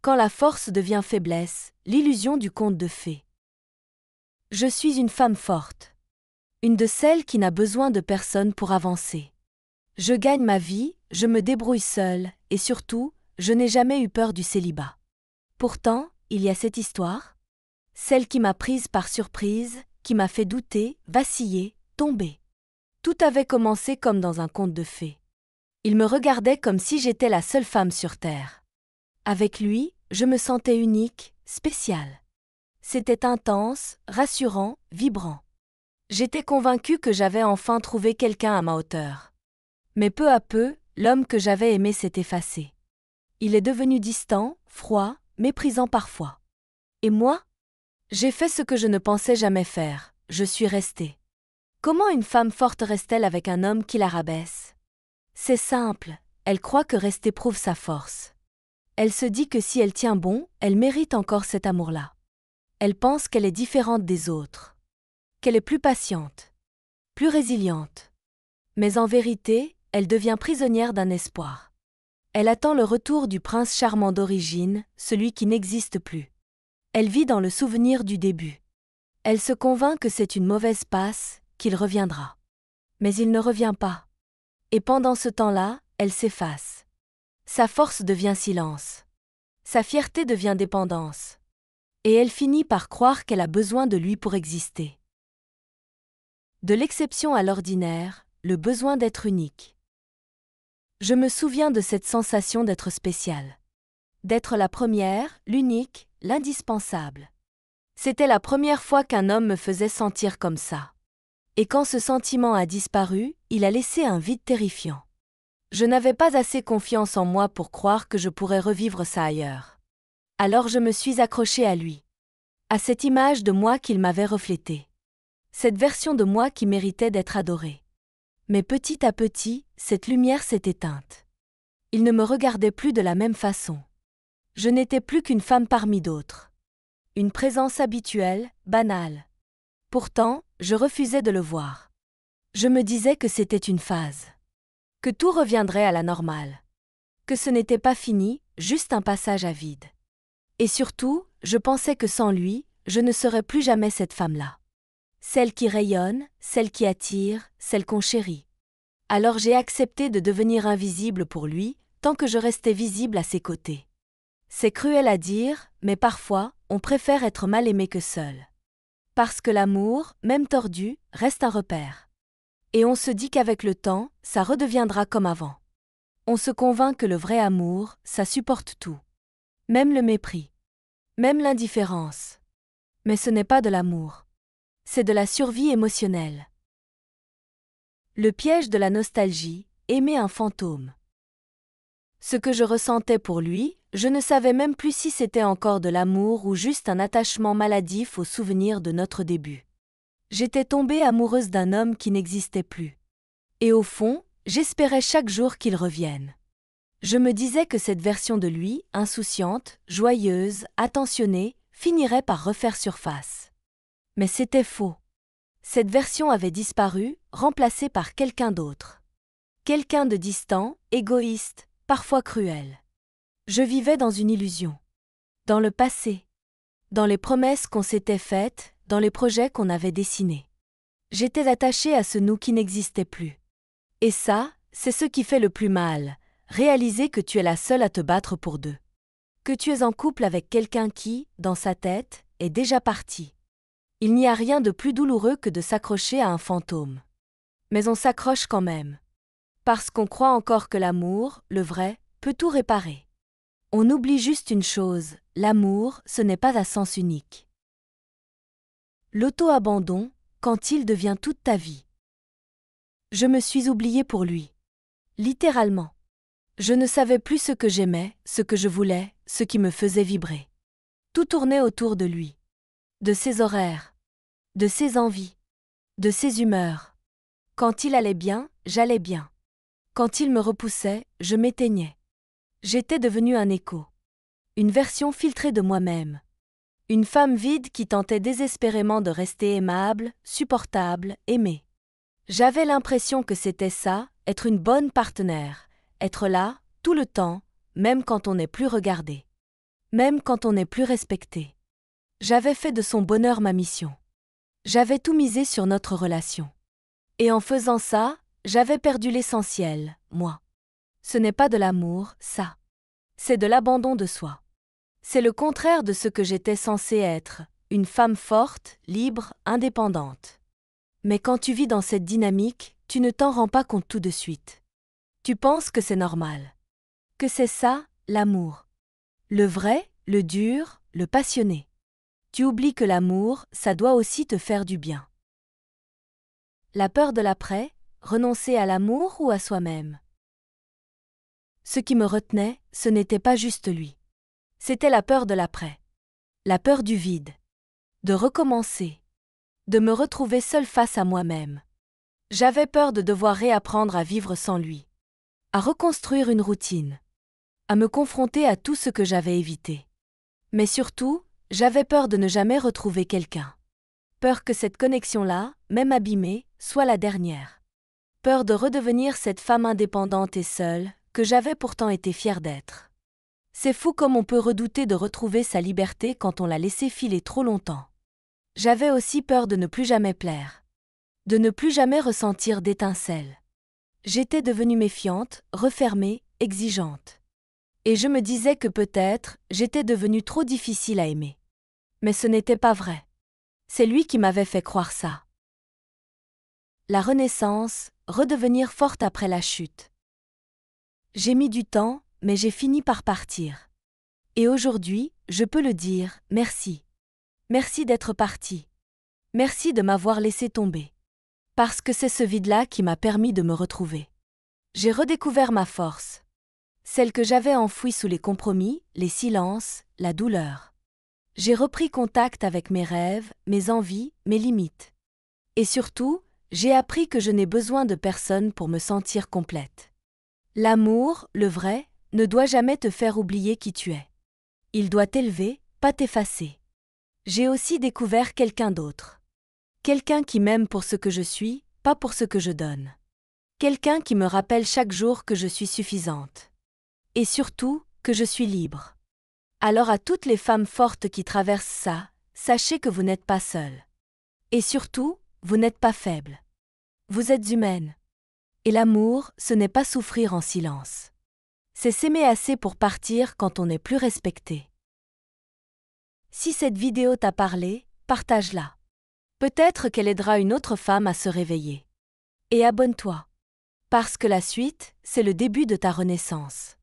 Quand la force devient faiblesse, l'illusion du conte de fées. Je suis une femme forte. Une de celles qui n'a besoin de personne pour avancer. Je gagne ma vie, je me débrouille seule, et surtout, je n'ai jamais eu peur du célibat. Pourtant, il y a cette histoire. Celle qui m'a prise par surprise, qui m'a fait douter, vaciller, tomber. Tout avait commencé comme dans un conte de fées. Il me regardait comme si j'étais la seule femme sur Terre. Avec lui, je me sentais unique, spéciale. C'était intense, rassurant, vibrant. J'étais convaincue que j'avais enfin trouvé quelqu'un à ma hauteur. Mais peu à peu, l'homme que j'avais aimé s'est effacé. Il est devenu distant, froid, méprisant parfois. Et moi ? J'ai fait ce que je ne pensais jamais faire, je suis restée. Comment une femme forte reste-t-elle avec un homme qui la rabaisse ? C'est simple, elle croit que rester prouve sa force. Elle se dit que si elle tient bon, elle mérite encore cet amour-là. Elle pense qu'elle est différente des autres. Qu'elle est plus patiente, plus résiliente. Mais en vérité, elle devient prisonnière d'un espoir. Elle attend le retour du prince charmant d'origine, celui qui n'existe plus. Elle vit dans le souvenir du début. Elle se convainc que c'est une mauvaise passe, qu'il reviendra. Mais il ne revient pas. Et pendant ce temps-là, elle s'efface. Sa force devient silence. Sa fierté devient dépendance. Et elle finit par croire qu'elle a besoin de lui pour exister. De l'exception à l'ordinaire, le besoin d'être unique. Je me souviens de cette sensation d'être spéciale. D'être la première, l'unique, l'indispensable. C'était la première fois qu'un homme me faisait sentir comme ça. Et quand ce sentiment a disparu, il a laissé un vide terrifiant. Je n'avais pas assez confiance en moi pour croire que je pourrais revivre ça ailleurs. Alors je me suis accrochée à lui. À cette image de moi qu'il m'avait reflétée. Cette version de moi qui méritait d'être adorée. Mais petit à petit, cette lumière s'est éteinte. Il ne me regardait plus de la même façon. Je n'étais plus qu'une femme parmi d'autres. Une présence habituelle, banale. Pourtant, je refusais de le voir. Je me disais que c'était une phase. Que tout reviendrait à la normale. Que ce n'était pas fini, juste un passage à vide. Et surtout, je pensais que sans lui, je ne serais plus jamais cette femme-là. Celle qui rayonne, celle qui attire, celle qu'on chérit. Alors j'ai accepté de devenir invisible pour lui, tant que je restais visible à ses côtés. C'est cruel à dire, mais parfois, on préfère être mal aimé que seul. Parce que l'amour, même tordu, reste un repère. Et on se dit qu'avec le temps, ça redeviendra comme avant. On se convainc que le vrai amour, ça supporte tout. Même le mépris. Même l'indifférence. Mais ce n'est pas de l'amour. C'est de la survie émotionnelle. Le piège de la nostalgie, aimer un fantôme. Ce que je ressentais pour lui, je ne savais même plus si c'était encore de l'amour ou juste un attachement maladif au souvenir de notre début. J'étais tombée amoureuse d'un homme qui n'existait plus. Et au fond, j'espérais chaque jour qu'il revienne. Je me disais que cette version de lui, insouciante, joyeuse, attentionnée, finirait par refaire surface. Mais c'était faux. Cette version avait disparu, remplacée par quelqu'un d'autre. Quelqu'un de distant, égoïste, parfois cruel. Je vivais dans une illusion. Dans le passé. Dans les promesses qu'on s'était faites, dans les projets qu'on avait dessinés. J'étais attachée à ce nous qui n'existait plus. Et ça, c'est ce qui fait le plus mal, réaliser que tu es la seule à te battre pour deux. Que tu es en couple avec quelqu'un qui, dans sa tête, est déjà parti. Il n'y a rien de plus douloureux que de s'accrocher à un fantôme. Mais on s'accroche quand même. Parce qu'on croit encore que l'amour, le vrai, peut tout réparer. On oublie juste une chose, l'amour, ce n'est pas à sens unique. L'auto-abandon, quand il devient toute ta vie. Je me suis oubliée pour lui. Littéralement. Je ne savais plus ce que j'aimais, ce que je voulais, ce qui me faisait vibrer. Tout tournait autour de lui. De ses horaires. De ses envies. De ses humeurs. Quand il allait bien, j'allais bien. Quand il me repoussait, je m'éteignais. J'étais devenue un écho. Une version filtrée de moi-même. Une femme vide qui tentait désespérément de rester aimable, supportable, aimée. J'avais l'impression que c'était ça, être une bonne partenaire, être là, tout le temps, même quand on n'est plus regardé. même quand on n'est plus respecté. J'avais fait de son bonheur ma mission. J'avais tout misé sur notre relation. Et en faisant ça, j'avais perdu l'essentiel, moi. Ce n'est pas de l'amour, ça. C'est de l'abandon de soi. C'est le contraire de ce que j'étais censée être, une femme forte, libre, indépendante. Mais quand tu vis dans cette dynamique, tu ne t'en rends pas compte tout de suite. Tu penses que c'est normal. Que c'est ça, l'amour. Le vrai, le dur, le passionné. Tu oublies que l'amour, ça doit aussi te faire du bien. La peur de l'après, renoncer à l'amour ou à soi-même. Ce qui me retenait, ce n'était pas juste lui. C'était la peur de l'après. La peur du vide. De recommencer. De me retrouver seule face à moi-même. J'avais peur de devoir réapprendre à vivre sans lui. À reconstruire une routine. À me confronter à tout ce que j'avais évité. Mais surtout, j'avais peur de ne jamais retrouver quelqu'un. Peur que cette connexion-là, même abîmée, soit la dernière. Peur de redevenir cette femme indépendante et seule, que j'avais pourtant été fière d'être. C'est fou comme on peut redouter de retrouver sa liberté quand on l'a laissé filer trop longtemps. J'avais aussi peur de ne plus jamais plaire. De ne plus jamais ressentir d'étincelles. J'étais devenue méfiante, refermée, exigeante. Et je me disais que peut-être, j'étais devenue trop difficile à aimer. Mais ce n'était pas vrai. C'est lui qui m'avait fait croire ça. La renaissance, redevenir forte après la chute. J'ai mis du temps, mais j'ai fini par partir. Et aujourd'hui, je peux le dire, merci. Merci d'être parti. Merci de m'avoir laissé tomber. Parce que c'est ce vide-là qui m'a permis de me retrouver. J'ai redécouvert ma force. Celle que j'avais enfouie sous les compromis, les silences, la douleur. J'ai repris contact avec mes rêves, mes envies, mes limites. Et surtout, j'ai appris que je n'ai besoin de personne pour me sentir complète. L'amour, le vrai, ne doit jamais te faire oublier qui tu es. Il doit t'élever, pas t'effacer. J'ai aussi découvert quelqu'un d'autre. Quelqu'un qui m'aime pour ce que je suis, pas pour ce que je donne. Quelqu'un qui me rappelle chaque jour que je suis suffisante. Et surtout, que je suis libre. Alors à toutes les femmes fortes qui traversent ça, sachez que vous n'êtes pas seules. Et surtout, vous n'êtes pas faibles. Vous êtes humaines. Et l'amour, ce n'est pas souffrir en silence. C'est s'aimer assez pour partir quand on n'est plus respecté. Si cette vidéo t'a parlé, partage-la. Peut-être qu'elle aidera une autre femme à se réveiller. Et abonne-toi. Parce que la suite, c'est le début de ta renaissance.